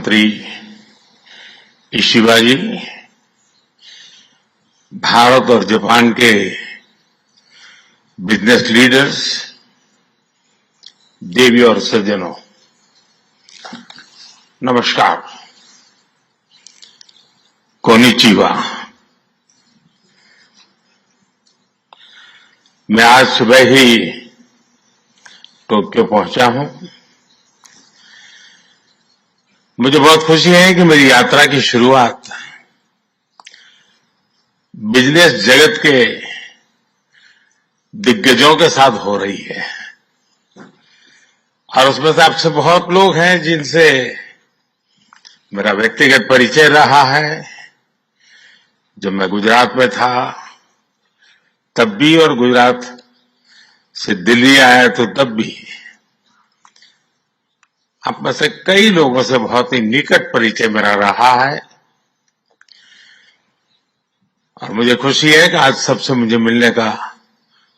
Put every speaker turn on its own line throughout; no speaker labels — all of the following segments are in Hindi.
प्रधानमंत्री इशिबा जी, भारत और जापान के बिजनेस लीडर्स, देवी और सज्जनों, नमस्कार, कोनिचिवा। मैं आज सुबह ही टोक्यो पहुंचा हूं। मुझे बहुत खुशी है कि मेरी यात्रा की शुरुआत बिजनेस जगत के दिग्गजों के साथ हो रही है और उसमें से आपसे बहुत लोग हैं जिनसे मेरा व्यक्तिगत परिचय रहा है। जब मैं गुजरात में था तब भी और गुजरात से दिल्ली आया तो तब भी आप में से कई लोगों से बहुत ही निकट परिचय मेरा रहा है और मुझे खुशी है कि आज सबसे मुझे मिलने का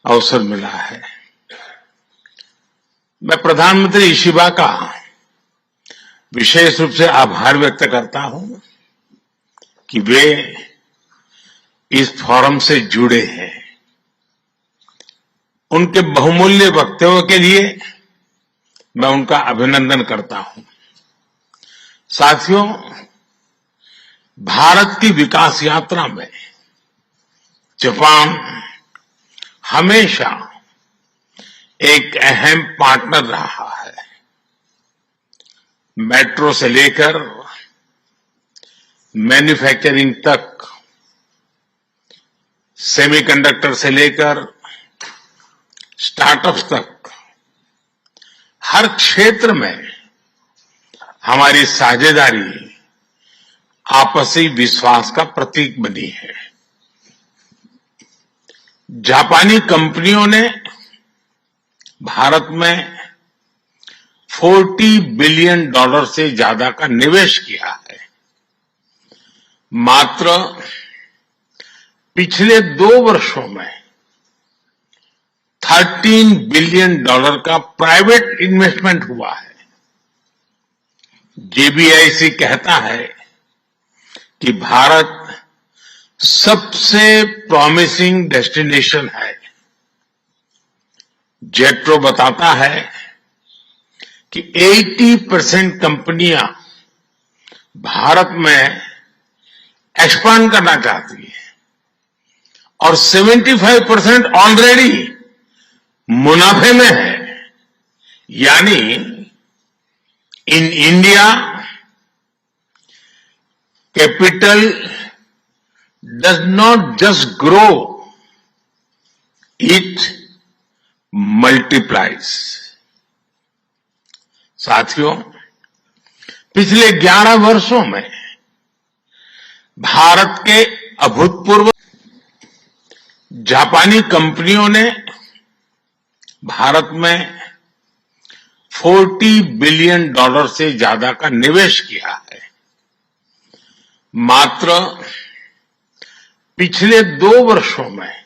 अवसर मिला है। मैं प्रधानमंत्री इशिबा का विशेष रूप से आभार व्यक्त करता हूं कि वे इस फोरम से जुड़े हैं। उनके बहुमूल्य वक्तव्य के लिए मैं उनका अभिनंदन करता हूं। साथियों, भारत की विकास यात्रा में जापान हमेशा एक अहम पार्टनर रहा है। मेट्रो से लेकर मैन्युफैक्चरिंग तक, सेमीकंडक्टर से लेकर स्टार्टअप्स तक, हर क्षेत्र में हमारी साझेदारी आपसी विश्वास का प्रतीक बनी है। जापानी कंपनियों ने भारत में $40 बिलियन से ज्यादा का निवेश किया है। मात्र पिछले 2 वर्षों में $13 बिलियन का प्राइवेट इन्वेस्टमेंट हुआ है। JBIC कहता है कि भारत सबसे प्रॉमिसिंग डेस्टिनेशन है। जेट्रो बताता है कि 80% कंपनियां भारत में एक्सपांड करना चाहती है और 75% ऑलरेडी मुनाफे में है। यानी in India capital does not just grow, it multiplies. साथियों, पिछले 11 वर्षों में भारत के अभूतपूर्व जापानी कंपनियों ने भारत में $40 बिलियन से ज्यादा का निवेश किया है। मात्र पिछले 2 वर्षों में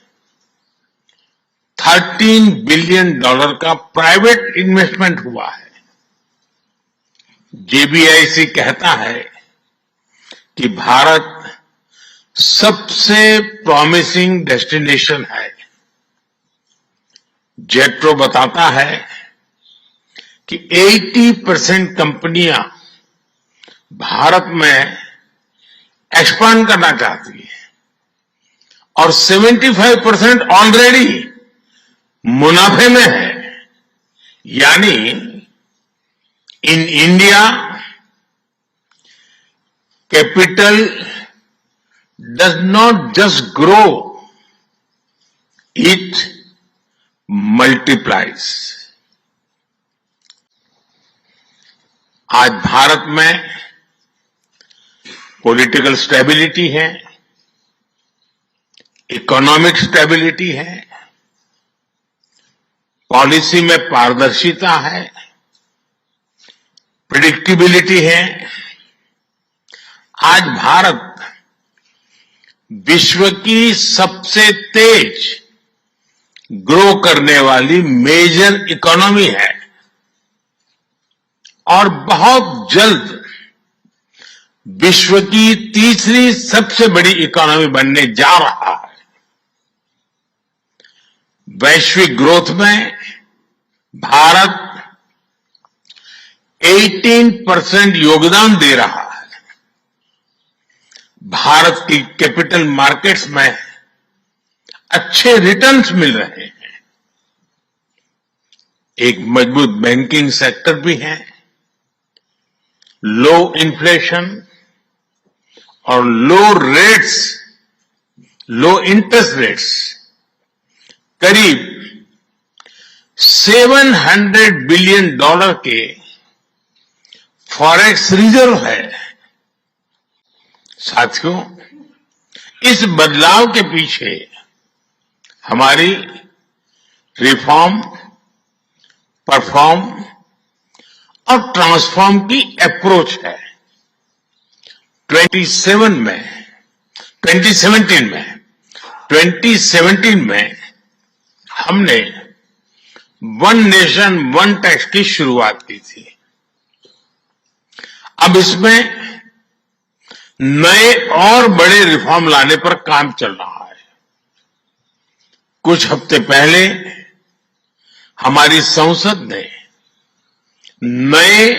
$13 बिलियन का प्राइवेट इन्वेस्टमेंट हुआ है। JBIC कहता है कि भारत सबसे प्रॉमिसिंग डेस्टिनेशन है। जेट्रो बताता है कि 80% कंपनियां भारत में एक्सपांड करना चाहती है और 75% ऑलरेडी मुनाफे में है। यानी in India capital does not just grow, it multiplies. आज भारत में पॉलिटिकल स्टेबिलिटी है, इकोनॉमिक स्टेबिलिटी है, पॉलिसी में पारदर्शिता है, प्रेडिक्टेबिलिटी है। आज भारत विश्व की सबसे तेज ग्रो करने वाली मेजर इकोनॉमी है और बहुत जल्द विश्व की तीसरी सबसे बड़ी इकोनॉमी बनने जा रहा है। वैश्विक ग्रोथ में भारत 18% योगदान दे रहा है। भारत की कैपिटल मार्केट्स में अच्छे रिटर्न्स मिल रहे हैं। एक मजबूत बैंकिंग सेक्टर भी है। लो इन्फ्लेशन और लो इंटरेस्ट रेट्स, करीब $700 बिलियन के फॉरेक्स रिजर्व है। साथियों, इस बदलाव के पीछे हमारी रिफॉर्म, परफॉर्म और ट्रांसफॉर्म की अप्रोच है। 2017 में हमने वन नेशन वन टैक्स की शुरुआत की थी। अब इसमें नए और बड़े रिफॉर्म लाने पर काम चल रहा है। कुछ हफ्ते पहले हमारी संसद ने नए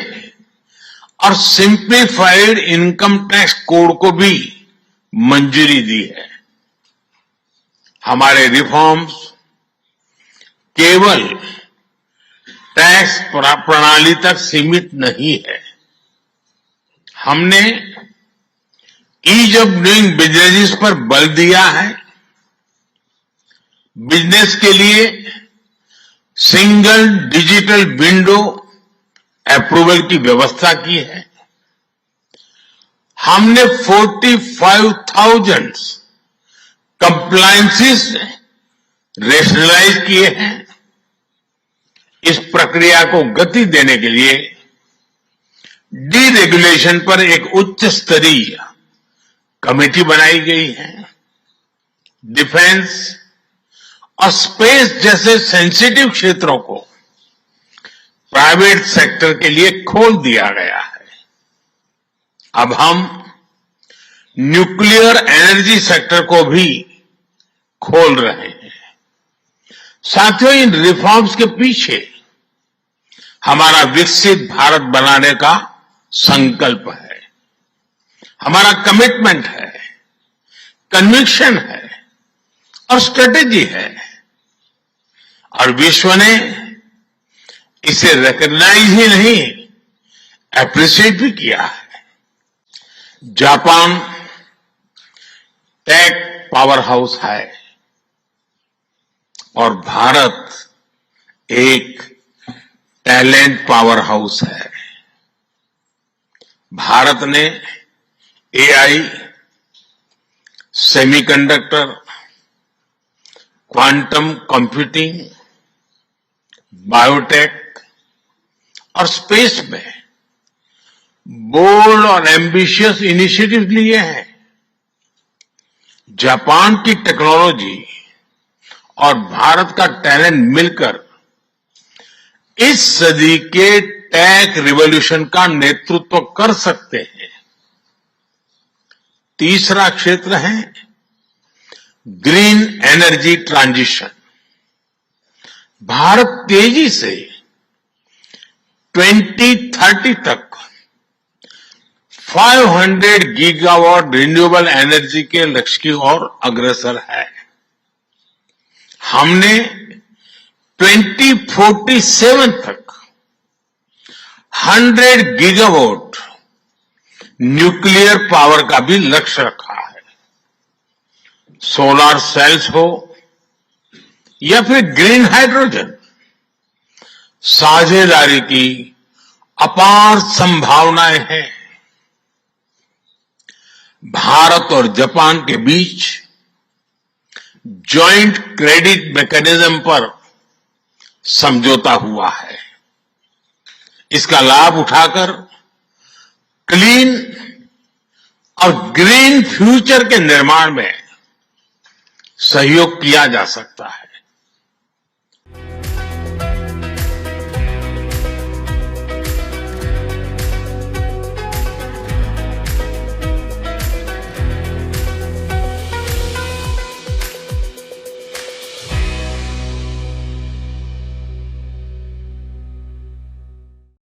और सिंप्लीफाइड इनकम टैक्स कोड को भी मंजूरी दी है। हमारे रिफॉर्म्स केवल टैक्स प्रणाली तक सीमित नहीं है। हमने ईज ऑफ डूइंग बिजनेस पर बल दिया है। बिजनेस के लिए सिंगल डिजिटल विंडो अप्रूवल की व्यवस्था की है। हमने 45,000 कंप्लायंसेस रेशनलाइज किए हैं। इस प्रक्रिया को गति देने के लिए डीरेगुलेशन पर एक उच्च स्तरीय कमेटी बनाई गई है। डिफेंस और स्पेस जैसे सेंसिटिव क्षेत्रों को प्राइवेट सेक्टर के लिए खोल दिया गया है। अब हम न्यूक्लियर एनर्जी सेक्टर को भी खोल रहे हैं। साथियों, इन रिफॉर्म्स के पीछे हमारा विकसित भारत बनाने का संकल्प है, हमारा कमिटमेंट है, कन्विक्शन है और स्ट्रेटेजी है। और विश्व ने इसे रिकॉग्नाइज ही नहीं, एप्रिशिएट भी किया है। जापान टेक पावर हाउस है और भारत एक टैलेंट पावर हाउस है। भारत ने AI, semiconductor, quantum computing, biotech और स्पेस में बोल्ड और एम्बिशियस इनिशिएटिव लिए हैं। जापान की टेक्नोलॉजी और भारत का टैलेंट मिलकर इस सदी के टेक रिवॉल्यूशन का नेतृत्व कर सकते हैं। तीसरा क्षेत्र है ग्रीन एनर्जी ट्रांजिशन। भारत तेजी से 2030 तक 500 गीगावाट रिन्यूएबल एनर्जी के लक्ष्य की ओर अग्रसर है। हमने 2047 तक 100 गीगावाट न्यूक्लियर पावर का भी लक्ष्य रखा है। सोलर सेल्स हो या फिर ग्रीन हाइड्रोजन, साझेदारी की अपार संभावनाएं हैं। भारत और जापान के बीच जॉइंट क्रेडिट मैकेनिज्म पर समझौता हुआ है। इसका लाभ उठाकर क्लीन और ग्रीन फ्यूचर के निर्माण में सहयोग किया जा सकता है।